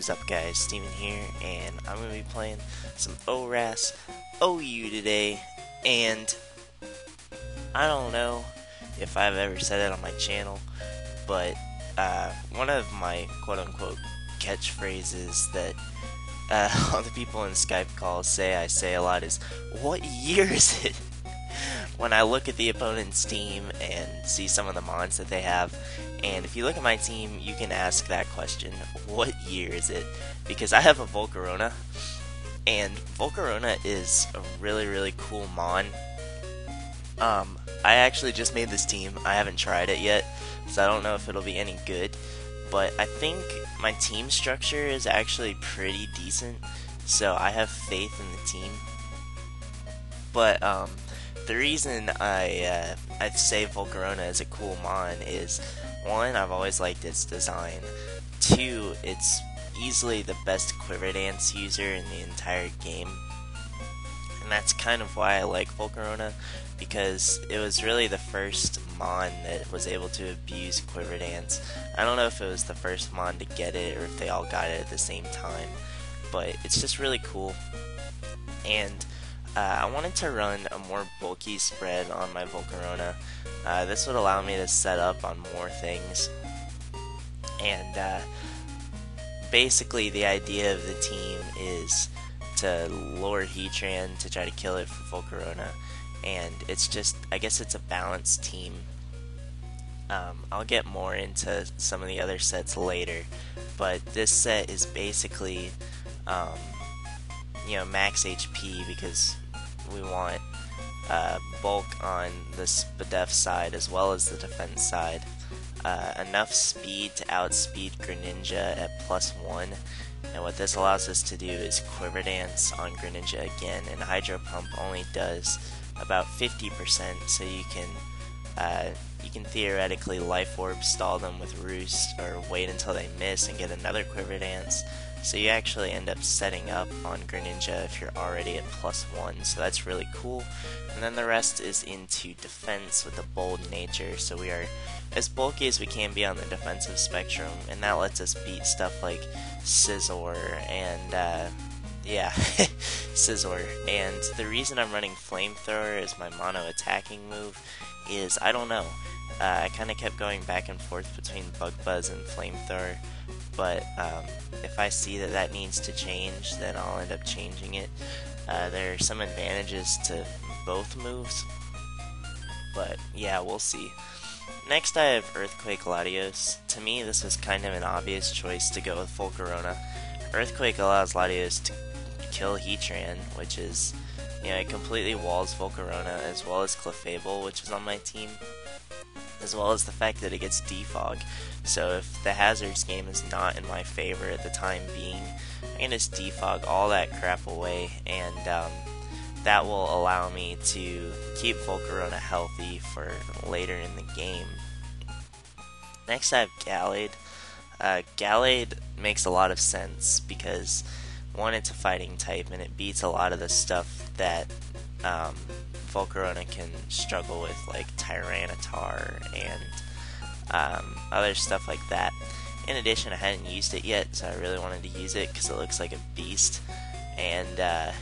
is up, guys? Steven here, and I'm going to be playing some ORAS OU today, and I don't know if I've ever said it on my channel, but one of my quote-unquote catchphrases that all the people in Skype calls I say a lot is, "What year is it?" when I look at the opponent's team and see some of the mods that they have. And if you look at my team, you can ask that question, what year is it? Because I have a Volcarona, and Volcarona is a really cool mod. I actually just made this team. I haven't tried it yet, so I don't know if it'll be any good. But I think my team structure is actually pretty decent, so I have faith in the team. But the reason I say Volcarona is a cool mod is, one, I've always liked its design. Two, it's easily the best quiver dance user in the entire game. And that's kind of why I like Volcarona, because it was really the first mod that was able to abuse quiver dance. I don't know if it was the first mod to get it or if they all got it at the same time, but it's just really cool. And I wanted to run a more bulky spread on my Volcarona. This would allow me to set up on more things. And basically the idea of the team is to lure Heatran to try to kill it for Volcarona. And it's just, I guess it's a balanced team. I'll get more into some of the other sets later, but this set is basically max HP, because we want bulk on the def side as well as the defense side. Enough speed to outspeed Greninja at +1, and what this allows us to do is quiver dance on Greninja again, and Hydro Pump only does about 50%, so you can theoretically Life Orb stall them with Roost, or wait until they miss and get another quiver dance. So you actually end up setting up on Greninja if you're already at +1, so that's really cool. And then the rest is into defense with a bold nature, so we are as bulky as we can be on the defensive spectrum, and that lets us beat stuff like Scizor and Scizor. And the reason I'm running Flamethrower as my mono attacking move is, I don't know, I kind of kept going back and forth between Bug Buzz and Flamethrower, but if I see that needs to change, then I'll end up changing it. There are some advantages to both moves, but yeah, we'll see. Next I have Earthquake Latios. To me, this was kind of an obvious choice to go with Volcarona. Earthquake allows Latios to kill Heatran, which is, it completely walls Volcarona, as well as Clefable, which is on my team, as well as the fact that it gets defog. So if the hazards game is not in my favor at the time being, I can just defog all that crap away, and that will allow me to keep Volcarona healthy for later in the game. Next I have Gallade. Gallade makes a lot of sense because, one, it's a fighting type and it beats a lot of the stuff that Volcarona can struggle with, like Tyranitar and other stuff like that. In addition, I hadn't used it yet, so I really wanted to use it because it looks like a beast. And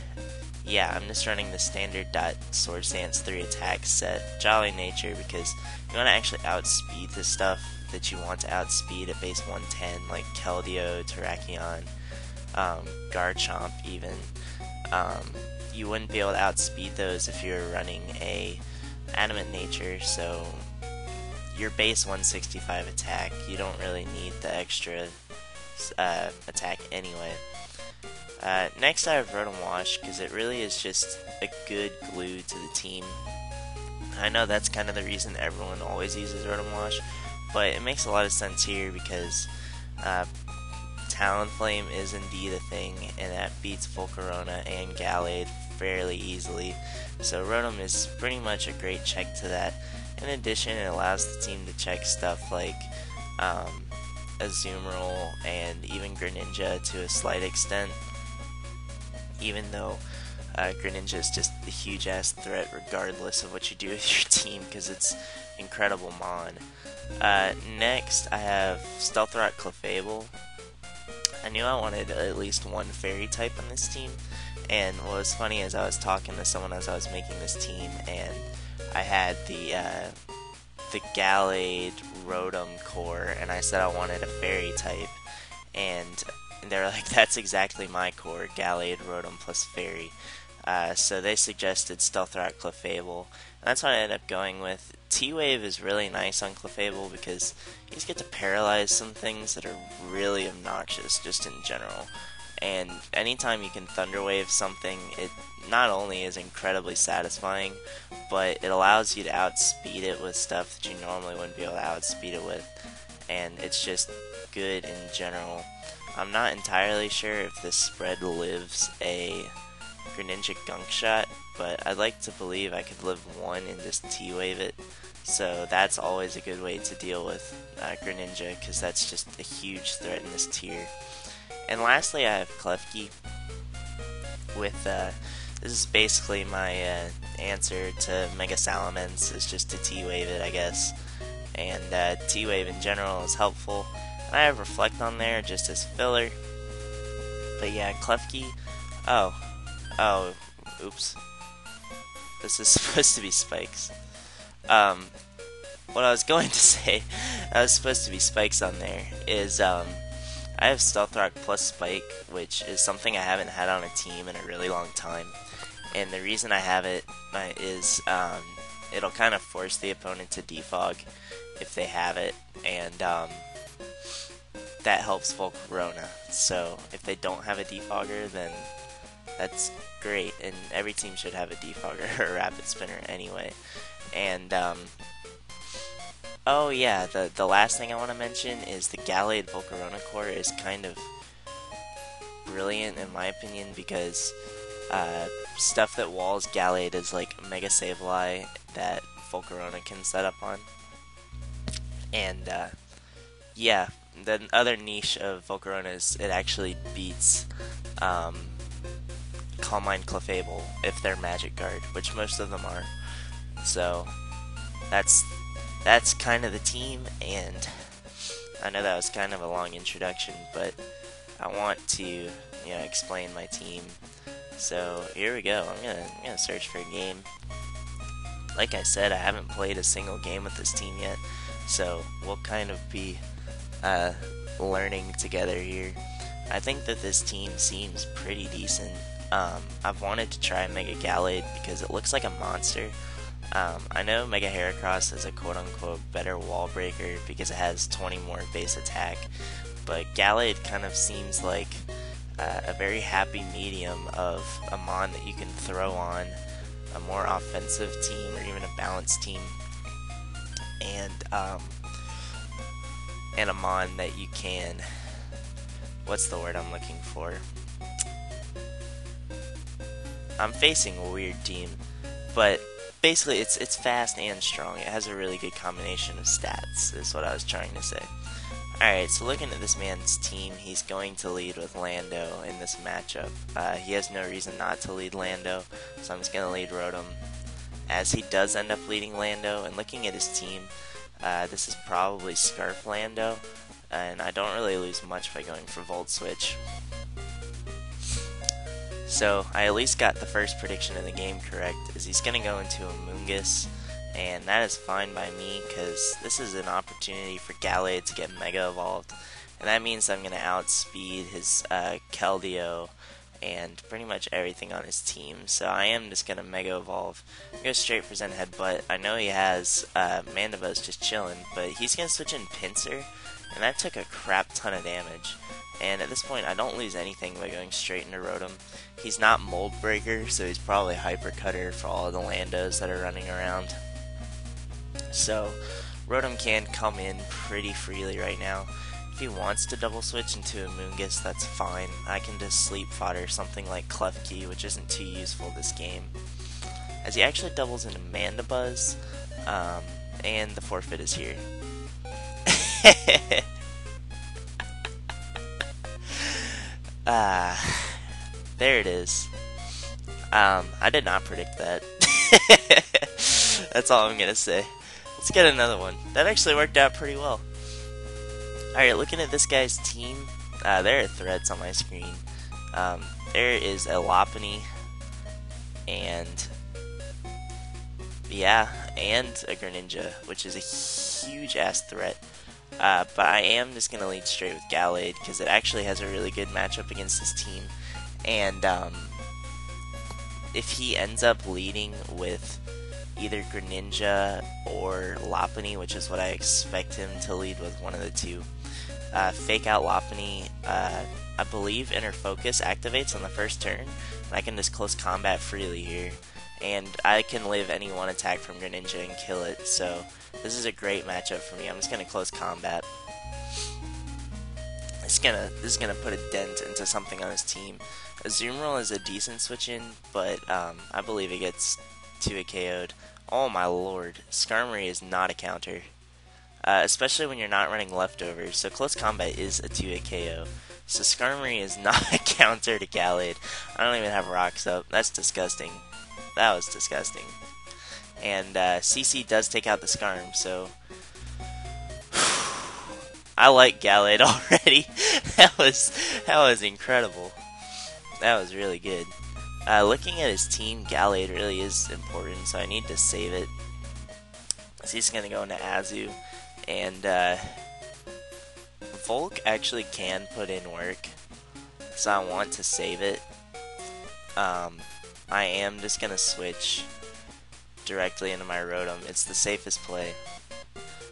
yeah, I'm just running the standard Swords Dance 3 attack set, Jolly Nature, because you want to actually outspeed the stuff that you want to outspeed at base 110, like Keldeo, Terrakion, Garchomp even. You wouldn't be able to outspeed those if you were running a Adamant Nature, so your base 165 attack, you don't really need the extra attack anyway. Next I have Rotom Wash, because it really is just a good glue to the team. I know that's kind of the reason everyone always uses Rotom Wash, but it makes a lot of sense here because Talonflame is indeed a thing, and that beats Volcarona and Gallade fairly easily. So Rotom is pretty much a great check to that. In addition, it allows the team to check stuff like Azumarill and even Greninja to a slight extent, even though Greninja is just a huge ass threat regardless of what you do with your team, because it's incredible mon. Next I have Stealth Rock Clefable. I knew I wanted at least one fairy type on this team, and what was funny is I was talking to someone as I was making this team, and I had the Gallade Rotom core, and I said I wanted a fairy type, and they were like, that's exactly my core, Gallade, Rotom plus fairy. So they suggested Stealth Rock Clefable, and that's what I ended up going with. T-Wave is really nice on Clefable because you just get to paralyze some things that are really obnoxious just in general. And anytime you can Thunder Wave something, it not only is incredibly satisfying, but it allows you to outspeed it with stuff that you normally wouldn't be able to outspeed it with. And it's just good in general. I'm not entirely sure if this spread lives a Greninja Gunk Shot, but I'd like to believe I could live one and just T-Wave it. So that's always a good way to deal with Greninja, because that's just a huge threat in this tier. And lastly, I have Klefki. With this is basically my answer to Mega Salamence, is just to T-Wave it, I guess. And T-Wave in general is helpful. And I have Reflect on there just as filler. But yeah, Klefki. Oh, oops. This is supposed to be Spikes. What I was going to say, I was supposed to be Spikes on there, is I have Stealth Rock plus Spike, which is something I haven't had on a team in a really long time. And the reason I have it is it'll kind of force the opponent to defog if they have it, and that helps Volcarona. So if they don't have a defogger, then that's great, and every team should have a defogger or a rapid spinner anyway. And oh yeah, the last thing I want to mention is the Gallade Volcarona core is kind of brilliant in my opinion, because stuff that walls Gallade is like Mega Sableye that Volcarona can set up on. And yeah, the other niche of Volcarona is it actually beats Calm Mind Clefable if they're Magic Guard, which most of them are. So that's kind of the team, and I know that was kind of a long introduction, but I want to explain my team. So here we go. I'm gonna search for a game. Like I said, I haven't played a single game with this team yet, so we'll kind of be learning together here. I think that this team seems pretty decent. I've wanted to try Mega Gallade because it looks like a monster. I know Mega Heracross is a quote-unquote better wall breaker because it has 20 more base attack, but Gallade kind of seems like a very happy medium of a Mon that you can throw on a more offensive team or even a balanced team, and a Mon that you can, what's the word I'm looking for? I'm facing a weird team, but basically it's fast and strong. It has a really good combination of stats, is what I was trying to say. Alright, so looking at this man's team, he's going to lead with Lando in this matchup. He has no reason not to lead Lando, so I'm just going to lead Rotom. As he does end up leading Lando, and looking at his team, this is probably Scarf Lando, and I don't really lose much by going for Volt Switch. So I at least got the first prediction of the game correct, is he's going to go into Amoonguss, and that is fine by me, because this is an opportunity for Gallade to get Mega Evolved, and that means I'm going to outspeed his Keldeo and pretty much everything on his team. So I am just going to Mega Evolve, go straight for Zen Headbutt. I know he has Mandibuzz just chilling, but he's going to switch in Pinsir, and that took a crap ton of damage. And at this point, I don't lose anything by going straight into Rotom. He's not Mold Breaker, so he's probably Hyper Cutter for all of the Landos that are running around. So, Rotom can come in pretty freely right now. If he wants to double switch into Amoonguss, that's fine. I can just Sleep Fodder something like Klefki, which isn't too useful this game. As he actually doubles into Mandibuzz, and the forfeit is here. There it is. I did not predict that. That's all I'm gonna say. Let's get another one. That actually worked out pretty well. Alright, looking at this guy's team, There are threats on my screen. There is a Lopunny, and yeah, and a Greninja, which is a huge ass threat. But I am just going to lead straight with Gallade, because it actually has a really good matchup against this team. And if he ends up leading with either Greninja or Lopunny, which is what I expect him to lead with, one of the two, Fake Out Lopunny, I believe Inner Focus activates on the first turn, and I can just close combat freely here. And I can live any one attack from Greninja and kill it, so this is a great matchup for me. I'm just going to close combat. This is gonna put a dent into something on his team. Azumarill is a decent switch in, but I believe it gets 2-hit KO'd. Oh my lord, Skarmory is not a counter. Especially when you're not running leftovers, so close combat is a 2-hit KO. So Skarmory is not a counter to Gallade. I don't even have rocks up. That's disgusting. That was disgusting. And CC does take out the Skarm, so I like Gallade already. that was incredible. That was really good. Looking at his team, Gallade really is important, so I need to save it. So he's gonna go into Azu, and Volk actually can put in work, so I want to save it. I am just gonna switch directly into my Rotom. It's the safest play.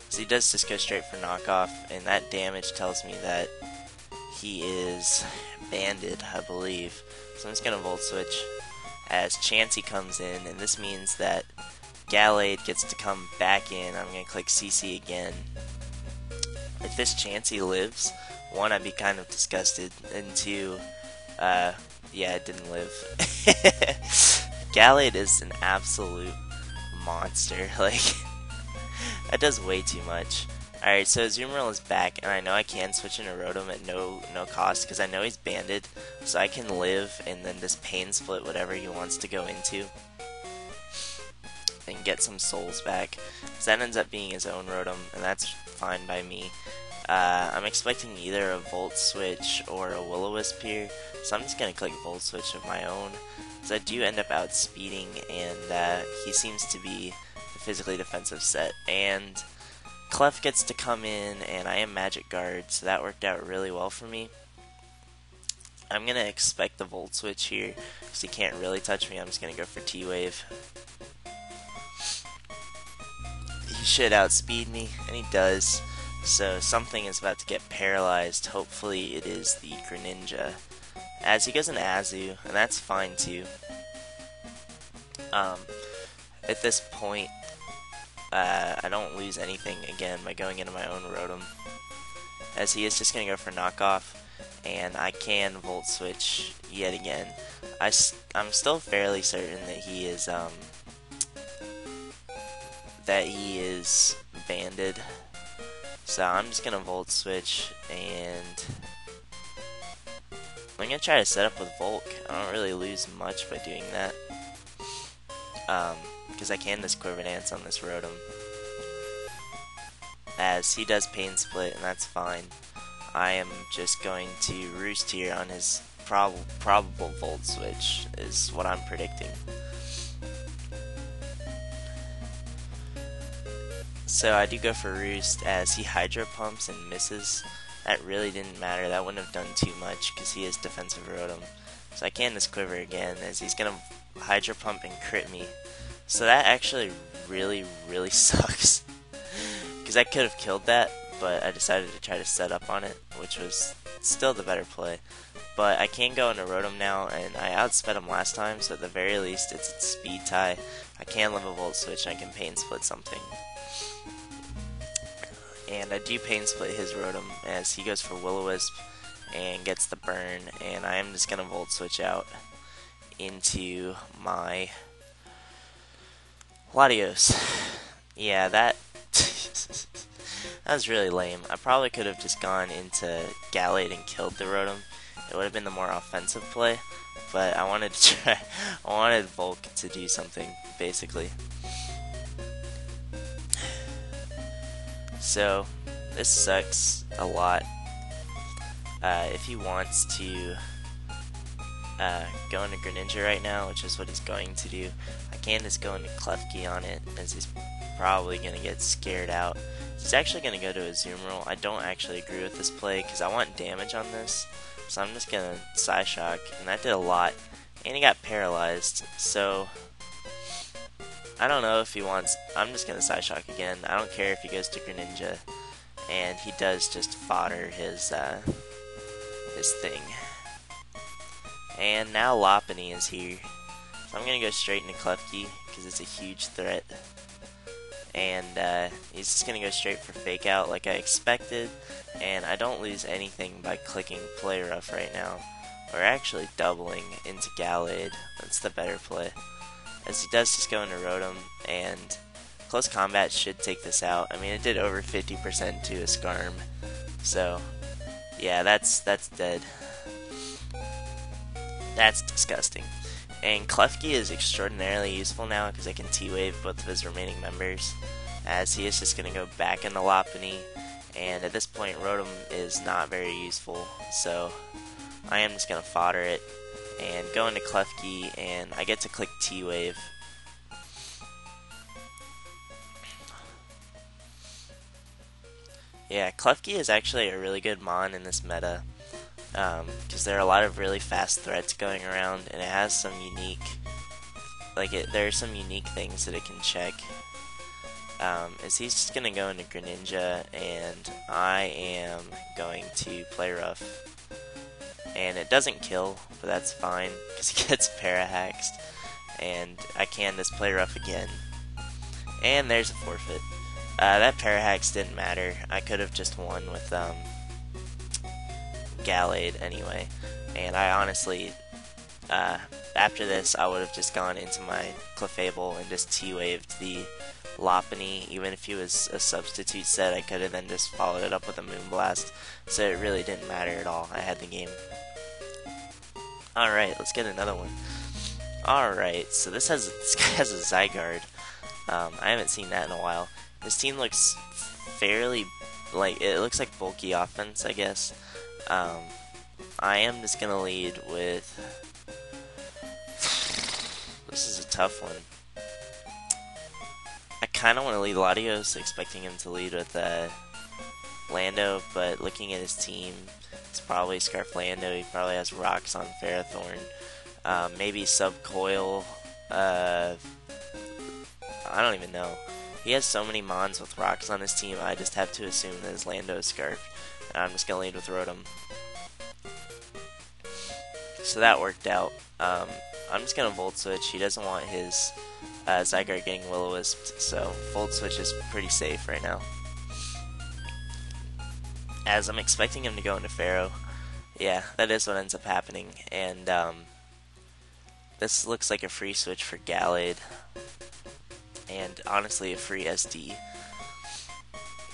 So he does just go straight for knockoff, and that damage tells me that he is banded, I believe. So I'm just gonna Volt Switch as Chansey comes in, and this means that Gallade gets to come back in. I'm gonna click CC again. If this Chansey lives, one, I'd be kind of disgusted, and two, yeah, it didn't live. Gallade is an absolute monster. Like, that does way too much. Alright, so Azumarill is back, and I know I can switch into Rotom at no cost, because I know he's banded, so I can live and then just pain split whatever he wants to go into, and get some souls back. So that ends up being his own Rotom, and that's fine by me. I'm expecting either a Volt Switch or a Will-O-Wisp here, so I'm just going to click Volt Switch of my own, because I do end up outspeeding, and he seems to be the physically defensive set. And Clef gets to come in, and I am Magic Guard, so that worked out really well for me. I'm going to expect the Volt Switch here, because he can't really touch me. I'm just going to go for T-Wave. He should outspeed me, and he does. So something is about to get paralyzed. Hopefully it is the Greninja, as he goes in Azu, and that's fine too. At this point, I don't lose anything again by going into my own Rotom, as he is just going to go for knockoff, and I can Volt Switch yet again. I'm still fairly certain that he is banded. So I'm just going to Volt Switch, and I'm going to try to set up with Volk. I don't really lose much by doing that, because I can just Quiver Dance on this Rotom, as he does Pain Split, and that's fine. I am just going to Roost here on his probable Volt Switch, is what I'm predicting. So I do go for Roost, as he Hydro Pumps and misses. That really didn't matter. That wouldn't have done too much, because he is defensive Rotom. So I can just Quiver again, as he's going to Hydro Pump and crit me. So that actually really, really sucks, because I could have killed that, but I decided to try to set up on it, which was still the better play. But I can go into Rotom now, and I outsped him last time, so at the very least it's a speed tie. I can live a Volt Switch, and I can Pain Split something. And I do Pain Split his Rotom, as he goes for Will-O-Wisp and gets the burn, and I am just going to Volt Switch out into my Latios. Yeah, that was really lame. I probably could have just gone into Gallade and killed the Rotom. It would have been the more offensive play, but I wanted to try. I wanted Volk to do something, basically. So this sucks a lot. if he wants to go into Greninja right now, which is what he's going to do, I can just go into Klefki on it, as he's probably going to get scared out. He's actually going to go to a Azumarill. I don't actually agree with this play, because I want damage on this, so I'm just going to Psyshock, and that did a lot, and he got paralyzed, so I don't know if he wants. I'm just going to Psyshock again. I don't care if he goes to Greninja, and he does just fodder his thing. And now Lopunny is here. So I'm going to go straight into Klefki because it's a huge threat. And he's just going to go straight for Fake Out like I expected. And I don't lose anything by clicking Play Rough right now. Or actually doubling into Gallade. That's the better play. As he does just go into Rotom. And Close Combat should take this out. I mean, it did over 50% to a Skarm. So, yeah, that's dead. That's disgusting. And Klefki is extraordinarily useful now because I can T-Wave both of his remaining members, as he is just going to go back into Lopunny, and at this point Rotom is not very useful, so I am just going to fodder it and go into Klefki, and I get to click T-Wave. Yeah, Klefki is actually a really good mon in this meta. Because there are a lot of really fast threats going around, and it has some unique, there are some unique things that it can check. Is he's just gonna go into Greninja, and I am going to Play Rough, and it doesn't kill, but that's fine because he gets Parahaxed, and I can just Play Rough again, and there's a forfeit. That Parahax didn't matter. I could have just won with Gallade anyway, and I honestly, after this, I would have just gone into my Clefable and just T-Waved the Lopunny. Even if he was a substitute set, I could have then just followed it up with a Moonblast, so it really didn't matter at all. I had the game. Alright, let's get another one. Alright, so this guy has a Zygarde. I haven't seen that in a while. This team looks fairly, it looks like bulky offense, I guess. I am just gonna lead with. This is a tough one. I kind of want to lead Latios, expecting him to lead with Lando, but looking at his team, it's probably Scarf Lando. He probably has rocks on Ferrothorn. Maybe Subcoil. I don't even know. He has so many mons with rocks on his team, I just have to assume that his Lando is Scarf. I'm just going to lead with Rotom. So that worked out. I'm just going to Volt Switch. He doesn't want his Zygarde getting Will-O-Wisped, so Volt Switch is pretty safe right now. As I'm expecting him to go into Pharaoh. Yeah, that is what ends up happening. And this looks like a free switch for Gallade. And honestly, a free SD.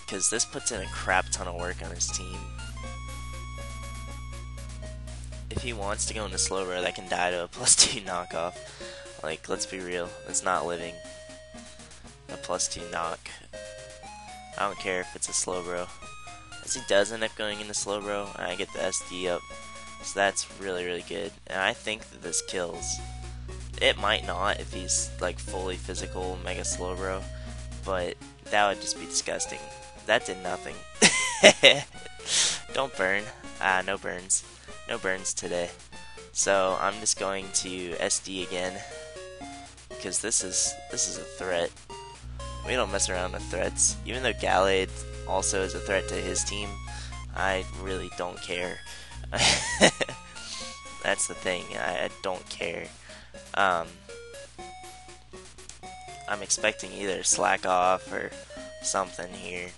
Because this puts in a crap ton of work on his team. If he wants to go into Slowbro, that can die to a +2 knockoff. Like, let's be real, it's not living. A +2 knock. I don't care if it's a Slowbro. As he does end up going into Slowbro, I get the SD up. So that's really, really good. And I think that this kills. It might not if he's, like, fully physical Mega Slowbro. But that would just be disgusting. That did nothing. Don't burn. No burns. No burns today. So I'm just going to SD again, because this is a threat. We don't mess around with threats. Even though Gallade also is a threat to his team, I really don't care. That's the thing. I don't care. I'm expecting either Slack Off or something here.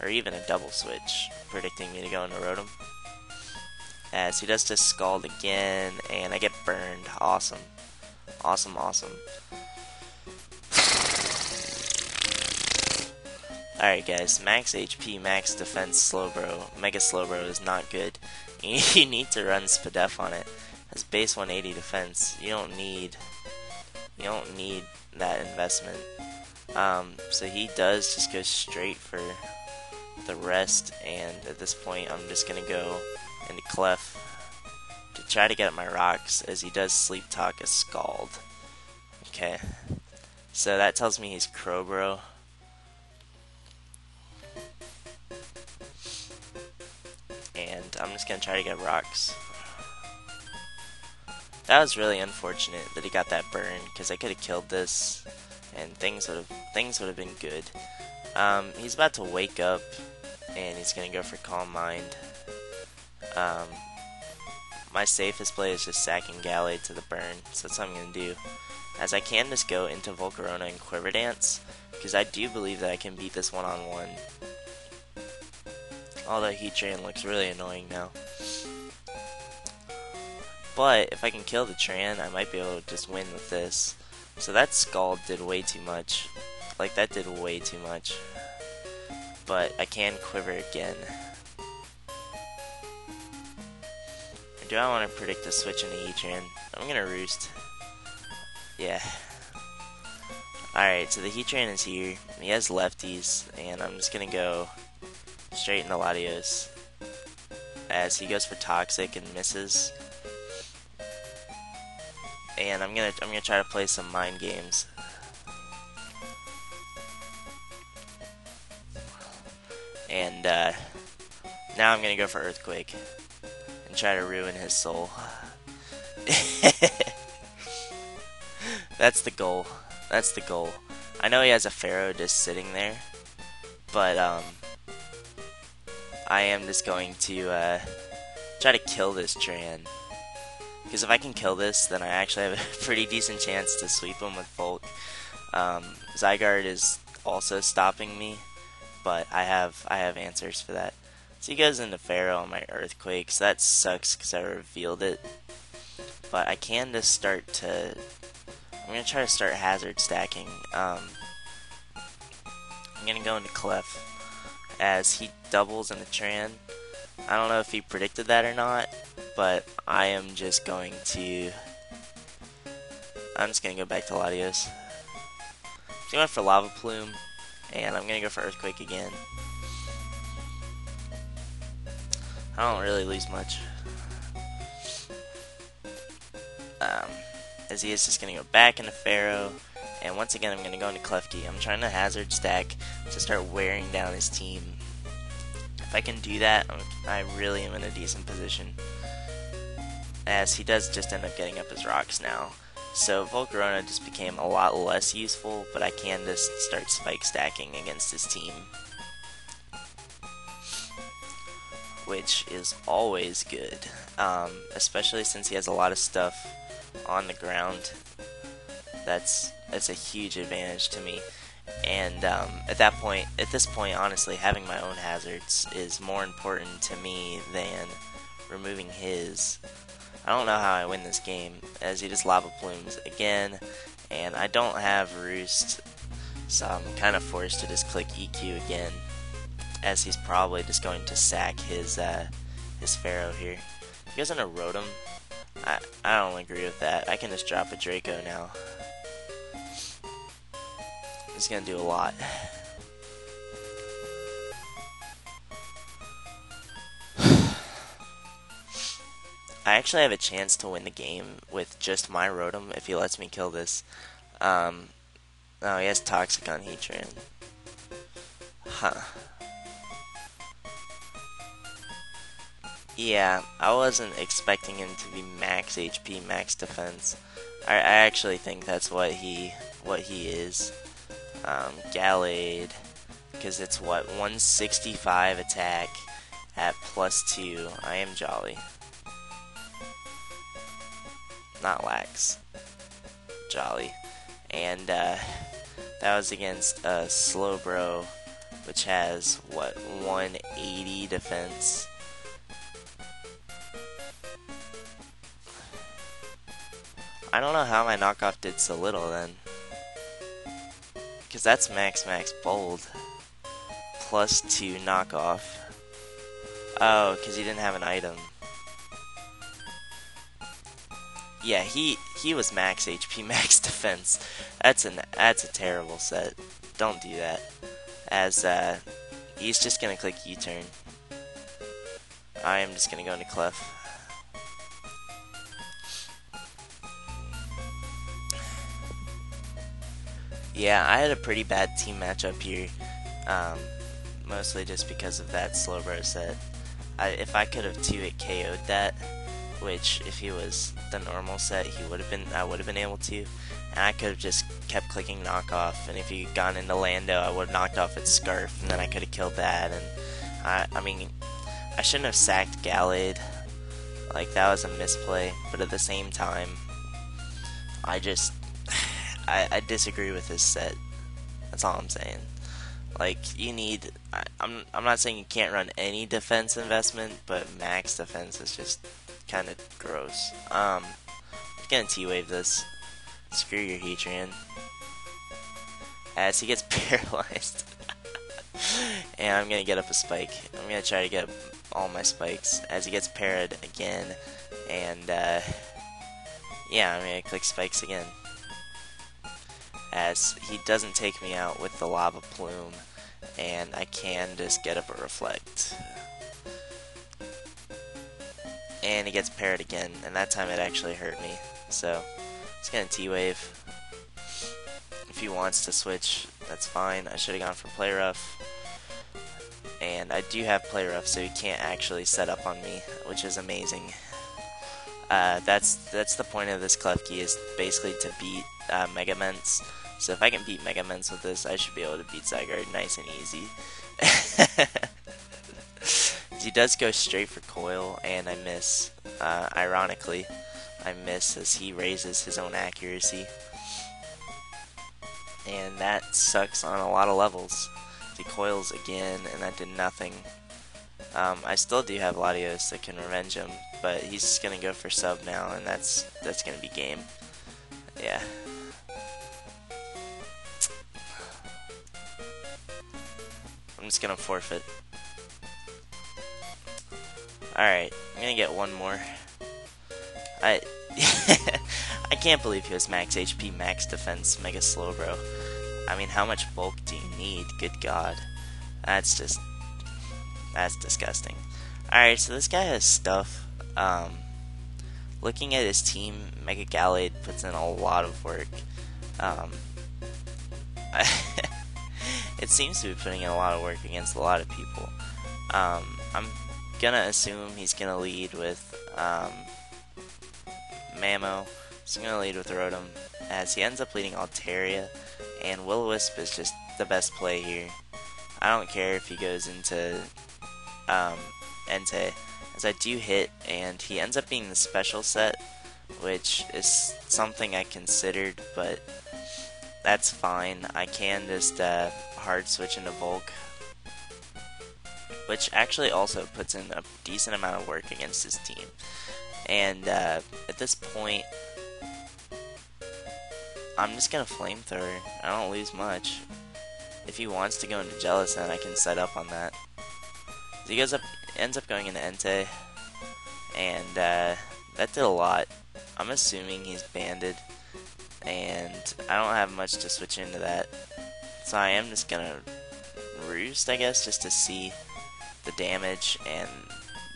Or even a double switch, predicting me to go into Rotom. As he does just Scald again, and I get burned. Awesome. Awesome, awesome. Alright guys, max HP, max defense Slowbro, Mega Slowbro is not good. You need to run Spadef on it. Has base 180 defense. You don't need that investment. So he does just go straight for the rest, and at this point I'm just gonna go into Clef to try to get at my rocks, as he does sleep talk a Scald. Okay, so that tells me he's Crowbro. And I'm just gonna try to get rocks. That was really unfortunate that he got that burn, because I could have killed this and things would have been good. He's about to wake up and he's gonna go for Calm Mind. My safest play is just sacking Gallade to the burn, so that's what I'm gonna do. As I can just go into Volcarona and Quiver Dance, because I do believe that I can beat this one-on-one. Although Heatran looks really annoying now. But if I can kill the Tran, I might be able to just win with this. So that Scald did way too much. Like, that did way too much. But I can Quiver again. Or do I want to predict a switch into Heatran? I'm gonna Roost. Yeah. Alright, so the Heatran is here. He has lefties, and I'm just gonna go straight into Latios. As he goes for Toxic and misses. And I'm gonna try to play some mind games. And now I'm gonna go for Earthquake and try to ruin his soul. That's the goal. That's the goal. I know he has a Pharaoh just sitting there, but I am just going to try to kill this Tran. Because if I can kill this, then I actually have a pretty decent chance to sweep him with Volk. Zygarde is also stopping me, but I have answers for that. So he goes into Pharaoh on my Earthquake, so that sucks because I revealed it. But I can just start to... I'm going to try to start hazard stacking. I'm going to go into Clef as he doubles into Tran. I don't know if he predicted that or not, but I am just going to... I'm just going to go back to Latios. So I'm going for Lava Plume, and I'm going to go for Earthquake again. I don't really lose much. As he is just going to go back into Pharaoh, and once again I'm going to go into Klefki. I'm trying to hazard stack to start wearing down his team. If I can do that, I really am in a decent position. As he does just end up getting up his rocks now. So Volcarona just became a lot less useful, but I can just start spike stacking against his team. Which is always good, especially since he has a lot of stuff on the ground. That's a huge advantage to me. And at this point, honestly, having my own hazards is more important to me than removing his. I don't know how I win this game, as he just Lava Plumes again, and I don't have Roost, so I'm kind of forced to just click EQ again, as he's probably just going to sack his Pharaoh here. He goes into Rotom. I don't agree with that. I can just drop a Draco now. He's gonna do a lot. I actually have a chance to win the game with just my Rotom if he lets me kill this. Oh, he has Toxic on Heatran. Huh. Yeah, I wasn't expecting him to be max HP, max defense. I actually think that's what he is. Gallade, because it's what, 165 attack at +2. I am Jolly. Not Lax. Jolly. And that was against Slowbro, which has what, 180 defense. I don't know how my knockoff did so little then. Because that's max bold. +2 knockoff. Oh, because he didn't have an item. Yeah, he was max HP, max defense. That's a terrible set. Don't do that. As He's just gonna click U-turn. I am just gonna go into Clef. Yeah, I had a pretty bad team matchup here. Mostly just because of that Slowbro set. If I could have 2-hit KO'd that, which if he was the normal set, I would have been able to. And I could have just kept clicking knockoff, and if he had gone into Lando, I would have knocked off its Scarf, and then I could have killed that. And I mean, I shouldn't have sacked Gallade. Like, that was a misplay, but at the same time, I disagree with his set. That's all I'm saying. Like, you need, I'm not saying you can't run any defense investment, but max defense is just kind of gross. I'm gonna T-wave this. Screw your Heatran. As he gets paralyzed. And I'm gonna get up a spike. I'm gonna try to get all my spikes as he gets parried again. And yeah, I'm gonna click spikes again. As he doesn't take me out with the Lava Plume, and I can just get up a Reflect. And he gets parried again, and that time it actually hurt me. So, he's gonna T-Wave. If he wants to switch, that's fine. I should have gone for Play Rough. And I do have Play Rough, so he can't actually set up on me, which is amazing. That's the point of this Klefki, is basically to beat Mega Ments. So if I can beat Mega Ments with this, I should be able to beat Zygarde nice and easy. He does go straight for Coil, and I miss. Ironically, I miss as he raises his own accuracy. And that sucks on a lot of levels. He coils again, and that did nothing. I still do have Latios that can revenge him, but he's just gonna go for sub now, and that's gonna be game. Yeah. I'm just gonna forfeit. Alright, I'm gonna get one more. I can't believe he was max HP, max defense, Mega Slowbro. I mean, how much bulk do you need? Good God. That's disgusting. Alright, so this guy has stuff. Looking at his team, Mega Gallade puts in a lot of work. It seems to be putting in a lot of work against a lot of people. I'm gonna assume he's gonna lead with Mamo. He's gonna lead with Rotom, as he ends up leading Altaria, and Will-O-Wisp is just the best play here. I don't care if he goes into Entei, as I do hit, and he ends up being the special set, which is something I considered, but that's fine. I can just hard switch into Volk, which actually also puts in a decent amount of work against his team. And at this point, I'm just gonna Flamethrower. I don't lose much. If he wants to go into Jellicent, I can set up on that. So he ends up going into Entei, and that did a lot. I'm assuming he's banded, and I don't have much to switch into that. So I am just gonna Roost, I guess, just to see the damage, and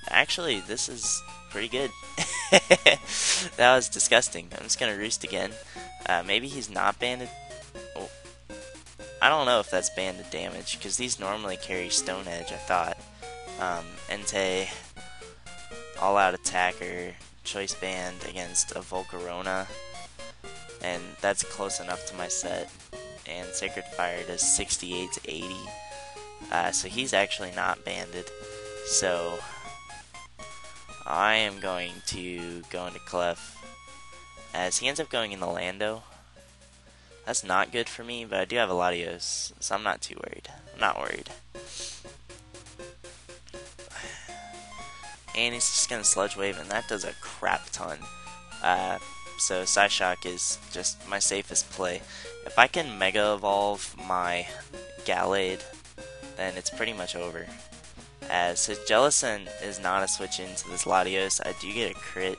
actually this is pretty good. That was disgusting. I'm just gonna Roost again. Maybe he's not banded. Oh. I don't know if that's banded damage, because these normally carry Stone Edge, I thought. Entei, All Out Attacker, Choice Band against a Volcarona, and that's close enough to my set. And Sacred Fire does 68 to 80. So he's actually not banded. So I am going to go into Clef, as he ends up going into Lando. That's not good for me, but I do have a Latios, so I'm not too worried. I'm not worried. And he's just going to Sludge Wave, and that does a crap ton. So Psyshock is just my safest play. If I can Mega Evolve my Gallade, then it's pretty much over. As his Jellicent is not a switch into this Latios, I do get a crit,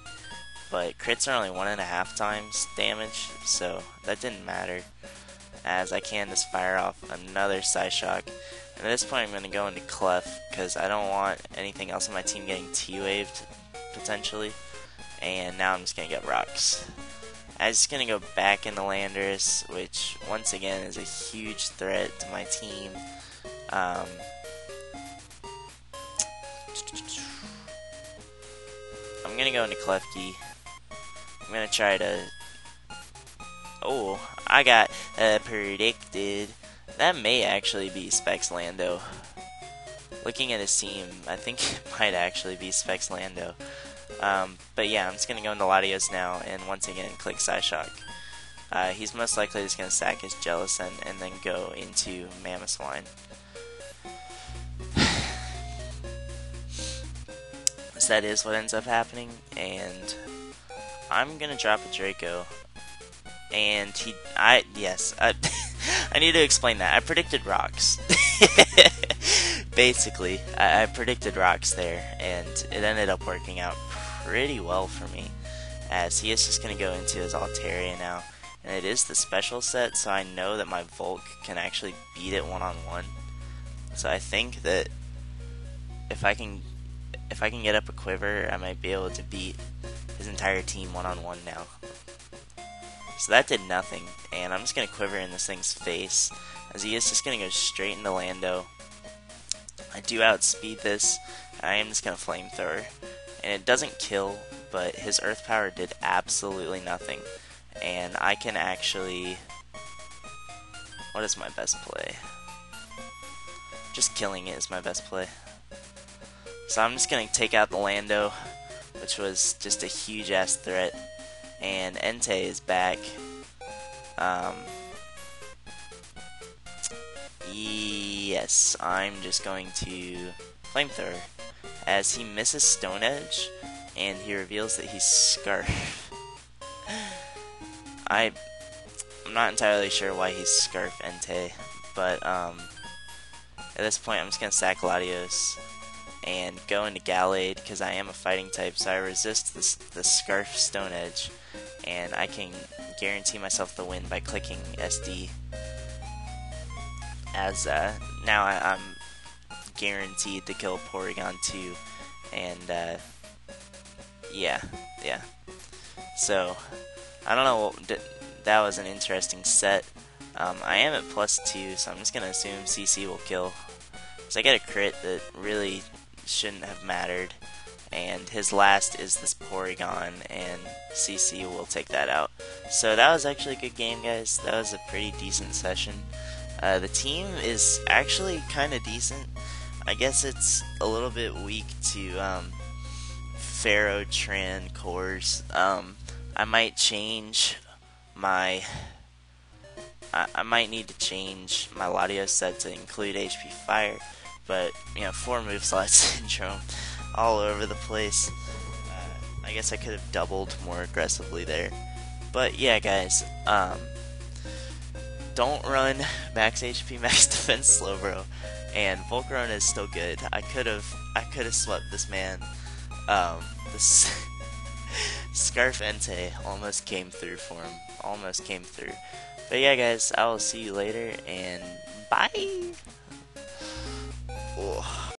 but crits are only 1.5 times damage, so that didn't matter, as I can just fire off another Psyshock, And at this point, I'm going to go into Clef because I don't want anything else on my team getting T-waved, potentially. And now I'm just going to get Rocks. I'm just going to go back into Landorus, which, once again, is a huge threat to my team. I'm going to go into Klefki. I'm going to try to... Oh, I got predicted. That may actually be Specs Lando. Looking at his team, I think it might actually be Specs Lando. But yeah, I'm just going to go into Latios now, and once again, click Psyshock. He's most likely just going to sack his Jellicent and then go into Mamoswine. So that is what ends up happening, and I'm going to drop a Draco. And I need to explain that. I predicted Rocks. Basically, I predicted Rocks there, and it ended up working out pretty well for me, as he is just going to go into his Altaria now, and it is the special set, so I know that my Volk can actually beat it one-on-one. So I think that if I can get up a Quiver, I might be able to beat his entire team one-on-one now. So that did nothing, and I'm just going to Quiver in this thing's face, as he is just going to go straight into Lando. I do outspeed this. I am just going to Flamethrower. And it doesn't kill, but his Earth Power did absolutely nothing. And I can actually... What is my best play? Just killing it is my best play. So I'm just going to take out the Lando, which was just a huge-ass threat. And Entei is back. Yes, I'm just going to Flamethrower, as he misses Stone Edge, and he reveals that he's Scarf. I'm not entirely sure why he's Scarf Entei, but at this point I'm just going to sack Latios and go into Gallade, because I am a fighting type, so I resist the Scarf Stone Edge, and I can guarantee myself the win by clicking SD. As now I'm guaranteed to kill Porygon 2, and yeah. So I don't know, that was an interesting set. I am at +2, so I'm just gonna assume CC will kill. So I get a crit that really shouldn't have mattered, and his last is this Porygon, and CC will take that out. So that was actually a good game, guys. That was a pretty decent session. The team is actually kind of decent. I guess it's a little bit weak to Pharaoh, Tran, cores. I might change my... I might need to change my Latios set to include HP Fire, but, you know, 4 moveslot syndrome all over the place. I guess I could have doubled more aggressively there. But yeah, guys, don't run max HP, max defense Slowbro, and Volcarona is still good. I could have swept this man. This Scarf Entei almost came through for him. Almost came through. But yeah, guys, I will see you later, and bye! Oh.